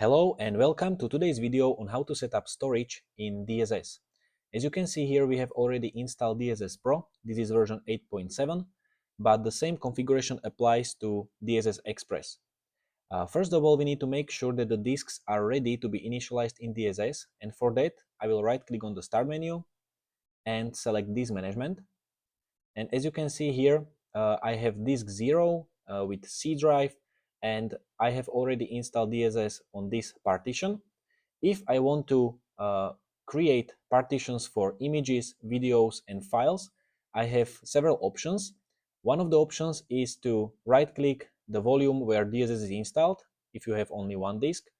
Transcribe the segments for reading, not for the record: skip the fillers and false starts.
Hello and welcome to today's video on how to set up storage in DSS. As you can see here, we have already installed DSS Pro. This is version 8.7, but the same configuration applies to DSS Express. First of all, we need to make sure that the disks are ready to be initialized in DSS, and for that, I will right-click on the Start menu and select Disk Management. And as you can see here, I have disk 0 with C drive, and I have already installed DSS on this partition. If I want to create partitions for images, videos, and files, I have several options. One of the options is to right-click the volume where DSS is installed, if you have only one disk,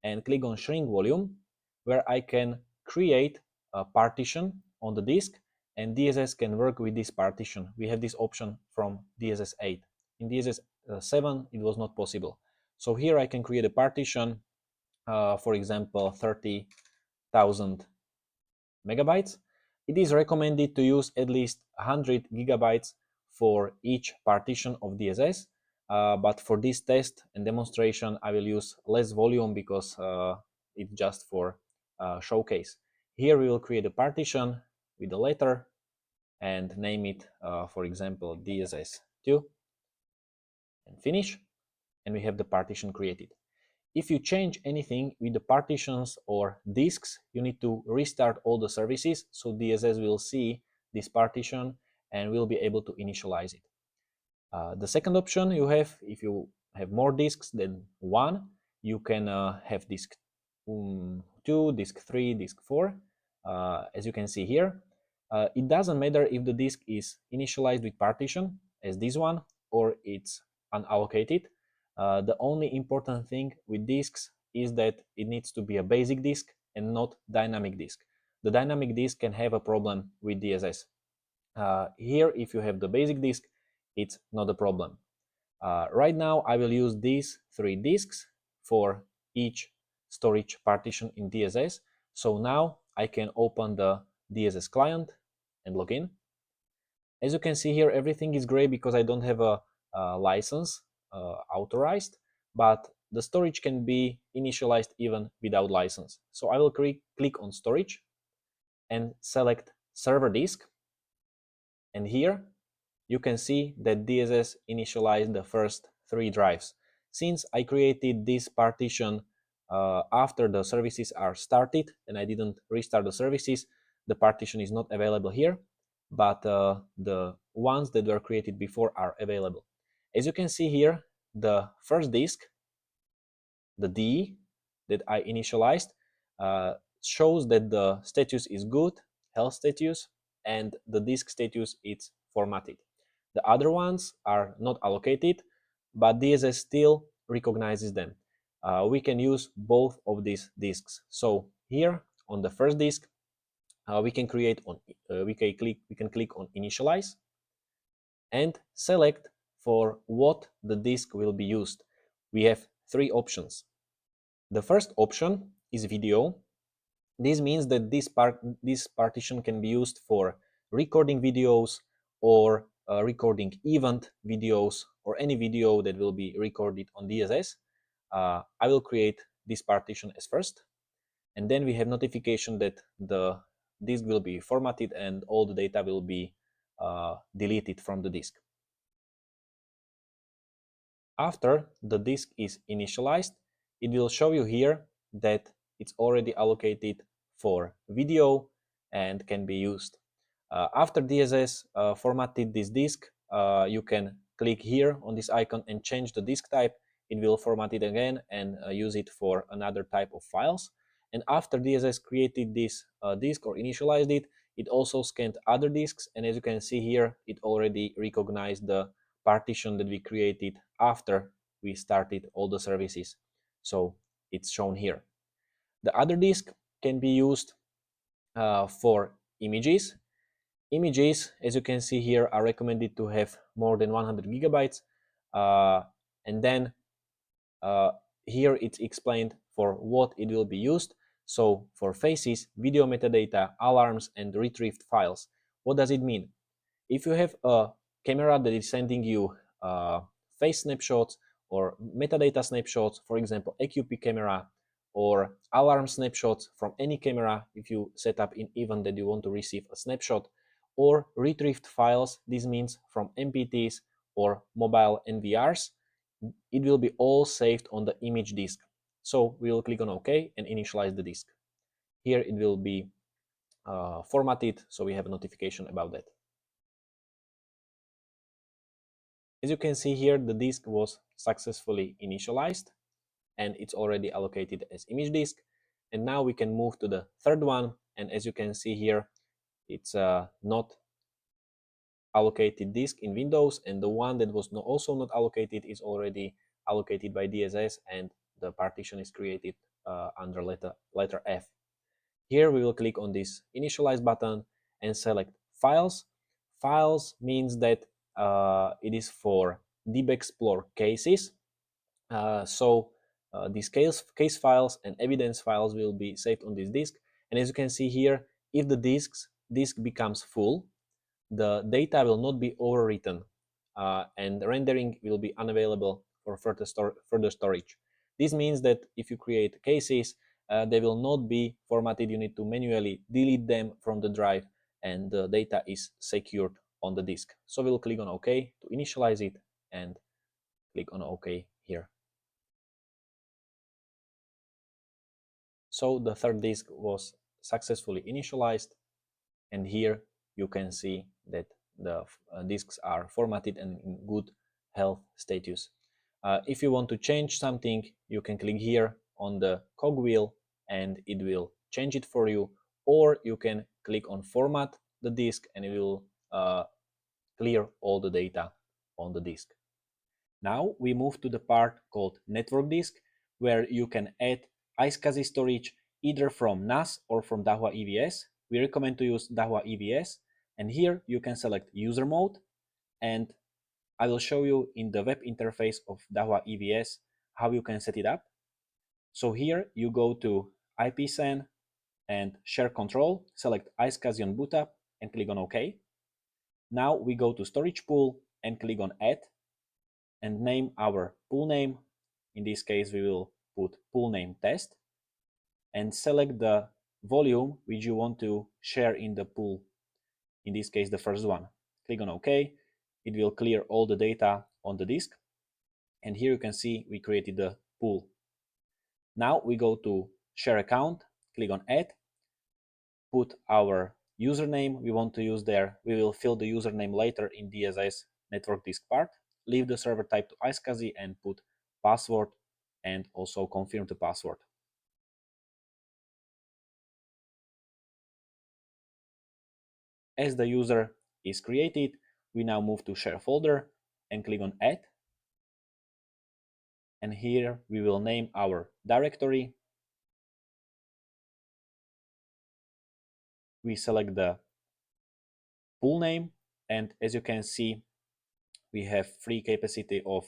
and click on Shrink Volume, where I can create a partition on the disk, and DSS can work with this partition. We have this option from DSS 8. In DSS 7, it was not possible. So here I can create a partition, for example, 30,000 megabytes. It is recommended to use at least 100 gigabytes for each partition of DSS. But for this test and demonstration, I will use less volume because it's just for showcase. Here we will create a partition with a letter and name it, for example, DSS2, and finish. And we have the partition created. If you change anything with the partitions or disks, you need to restart all the services, so DSS will see this partition and will be able to initialize it. The second option you have, if you have more disks than one, you can have disk 2, disk 3, disk 4, as you can see here. It doesn't matter if the disk is initialized with partition, as this one, or it's unallocated. The only important thing with disks is that it needs to be a basic disk and not dynamic disk. The dynamic disk can have a problem with DSS. Here, if you have the basic disk, it's not a problem. Right now, I will use these 3 disks for each storage partition in DSS. So now I can open the DSS client and log in. As you can see here, everything is gray because I don't have a license authorized, but the storage can be initialized even without license. So I will click on storage and select server disk, and here you can see that DSS initialized the first 3 drives. Since I created this partition after the services are started and I didn't restart the services, the partition is not available here, but the ones that were created before are available. As you can see here, the first disk, the D that I initialized, shows that the status is good, health status, and the disk status is formatted. The other ones are not allocated, but DSS still recognizes them. We can use both of these disks. So here on the first disk, we can click on Initialize and select for what the disk will be used. We have 3 options. The first option is video. This means that this partition can be used for recording videos or recording event videos or any video that will be recorded on DSS. I will create this partition as first, and then we have notification that the disk will be formatted and all the data will be deleted from the disk. After the disk is initialized, it will show you here that it's already allocated for video and can be used. After DSS formatted this disk, you can click here on this icon and change the disk type. It will format it again and use it for another type of files. And after DSS created this disk or initialized it, it also scanned other disks, and as you can see here, it already recognized the partition that we created after we started all the services. So it's shown here. The other disk can be used for images. Images, as you can see here, are recommended to have more than 100 gigabytes. And then here it's explained for what it will be used. So for faces, video metadata, alarms, and retrieved files. What does it mean? If you have a camera that is sending you face snapshots or metadata snapshots, for example, AQP camera or alarm snapshots from any camera if you set up in event that you want to receive a snapshot, or retrieved files. This means from MPTs or mobile NVRs. It will be all saved on the image disk. So we will click on OK and initialize the disk. Here it will be formatted, so we have a notification about that. As you can see here, the disk was successfully initialized and it's already allocated as image disk. And now we can move to the third one, and as you can see here, it's not allocated disk in Windows, and the one that was also not allocated is already allocated by DSS, and the partition is created under letter F. Here we will click on this initialize button and select files. Files means that it is for debexplore cases. These case files and evidence files will be saved on this disk. And as you can see here, if the disk becomes full, the data will not be overwritten, and rendering will be unavailable for further storage. This means that if you create cases, they will not be formatted. You need to manually delete them from the drive, and the data is secured on the disk. So we'll click on OK to initialize it and click on OK here. So the third disk was successfully initialized, and here you can see that the disks are formatted and in good health status. If you want to change something, you can click here on the cogwheel and it will change it for you, or you can click on format the disk and it will clear all the data on the disk. Now we move to the part called network disk, where you can add iSCSI storage either from NAS or from Dahua EVS. We recommend to use Dahua EVS, and here you can select user mode, and I will show you in the web interface of Dahua EVS how you can set it up. So here you go to IPSAN and share control, select iSCSI on boot up and click on OK. Now we go to storage pool and click on add and name our pool name. In this case, we will put pool name test and select the volume which you want to share in the pool. In this case, the first one. Click on OK. It will clear all the data on the disk. And here you can see we created the pool. Now we go to share account, click on add, put our username we want to use there. We will fill the username later in DSS network disk part. Leave the server type to iSCSI and put password and also confirm the password. As the user is created, we now move to share folder and click on add. And here we will name our directory. We select the pool name, and as you can see, we have free capacity of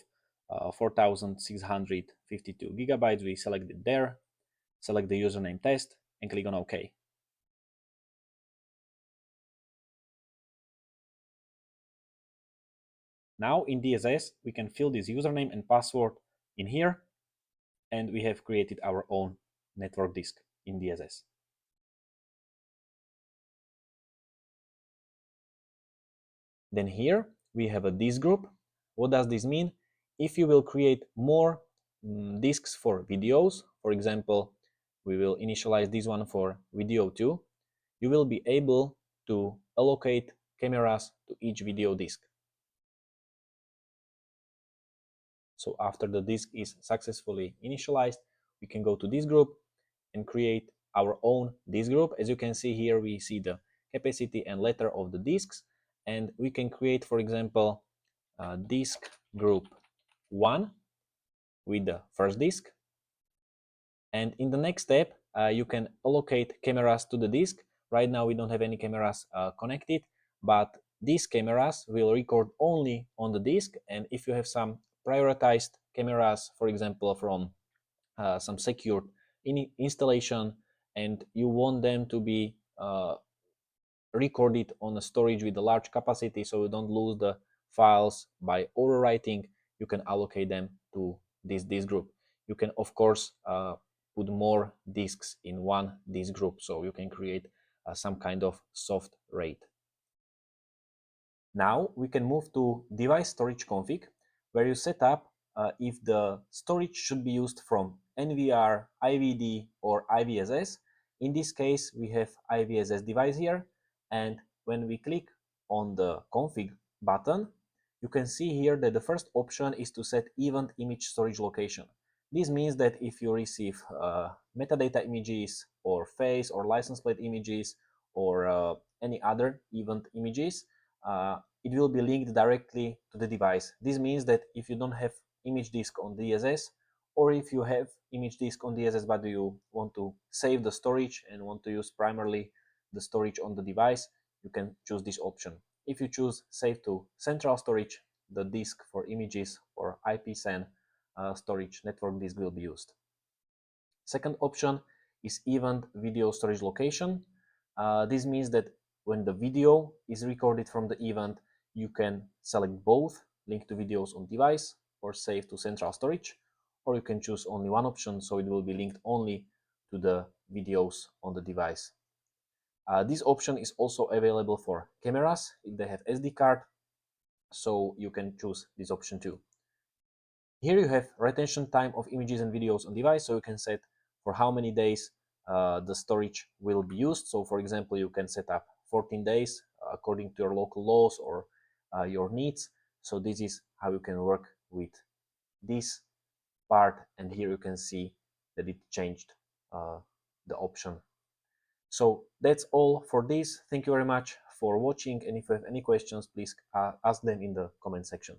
4652 gigabytes. We select it there, select the username test and click on OK. Now in DSS, we can fill this username and password in here, and we have created our own network disk in DSS. Then here we have a disk group. What does this mean? If you will create more disks for videos, for example, we will initialize this one for video 2, you will be able to allocate cameras to each video disk. So after the disk is successfully initialized, we can go to this group and create our own disk group. As you can see here, we see the capacity and letter of the disks, and we can create, for example, disk group 1 with the first disk. And in the next step, you can allocate cameras to the disk. Right now we don't have any cameras connected, but these cameras will record only on the disk. And if you have some prioritized cameras, for example, from some secured installation, and you want them to be recorded on a storage with a large capacity so you don't lose the files by overwriting, you can allocate them to this disk group. You can, of course, put more disks in one disk group, so you can create some kind of soft RAID. Now we can move to device storage config, where you set up if the storage should be used from NVR, IVD, or IVSS. In this case, we have IVSS device here, and when we click on the config button, you can see here that the first option is to set event image storage location. This means that if you receive metadata images or face or license plate images or any other event images, it will be linked directly to the device. This means that if you don't have image disk on DSS, or if you have image disk on DSS but you want to save the storage and want to use primarily the storage on the device, you can choose this option. If you choose save to central storage, the disk for images or IPSAN storage network disk will be used. Second option is event video storage location. This means that when the video is recorded from the event, you can select both, link to videos on device or save to central storage, or you can choose only one option, so it will be linked only to the videos on the device. This option is also available for cameras if they have SD card, so you can choose this option too. Here you have retention time of images and videos on device, so you can set for how many days the storage will be used. So for example, you can set up 14 days according to your local laws or your needs. So this is how you can work with this part, and here you can see that it changed the option. So that's all for this. Thank you very much for watching, and if you have any questions, please ask them in the comment section.